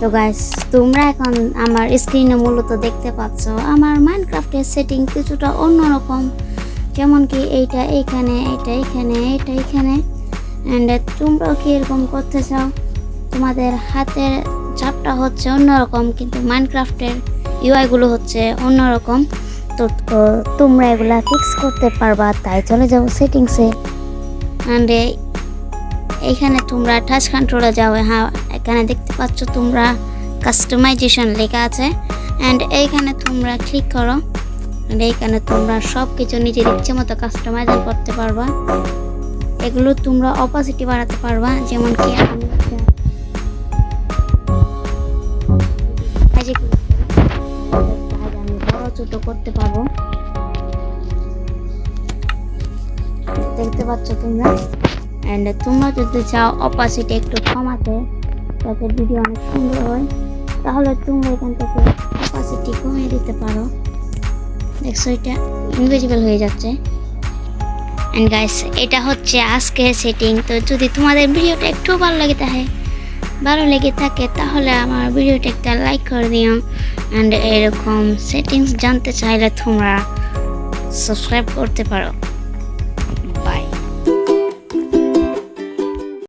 তো গাইস, তোমরা এখন আমার স্ক্রিনে মূলত দেখতে পাচ্ছ আমার মাইনক্রাফটের সেটিং কিছুটা অন্যরকম। যেমন কি এইটা এইখানে, এটা এইখানে, এটা এইখানে। অ্যান্ড তোমরাও কি এরকম করতে চাও? তোমাদের হাতের চাপটা হচ্ছে অন্যরকম, কিন্তু মাইনক্রাফটের ইউআইগুলো হচ্ছে অন্যরকম। তো তোমরা এগুলা ফিক্স করতে পারবা, তাই চলে যাও সেটিংসে। অ্যান্ড এইখানে তোমরা টাচ কন্ট্রোলে যাও। হ্যাঁ, এখানে দেখতে পাচ্ছ তোমরা কাস্টমাইজেশন লেখা আছে। অ্যান্ড এইখানে তোমরা ক্লিক করো। অ্যান্ড এইখানে তোমরা সব কিছু নিজের ইচ্ছে মতো কাস্টমাইজ করতে পারবা। এগুলো তোমরা অপাসিটি বাড়াতে পারবা, যেমন কি আমি বড় ছোট করতে পারবো। দেখতে পাচ্ছ তোমরা। অ্যান্ড তোমরা যদি চাও অপাসিটি একটু কমাতে, যাতে ভিডিও অনেক সুন্দর হয়, তাহলে তোমরা এখান থেকে অপাসিটি কমিয়ে দিতে পারো। দেখছো, এটা ইনভিজিবল হয়ে যাচ্ছে। অ্যান্ড গাইস, এটা হচ্ছে আজকের সেটিং। তো যদি তোমাদের ভিডিওটা একটু ভালো লেগে থাকে তাহলে আমার ভিডিওটা একটা লাইক করে দিও। অ্যান্ড এরকম সেটিংস জানতে চাইলে তোমরা সাবস্ক্রাইব করতে পারো।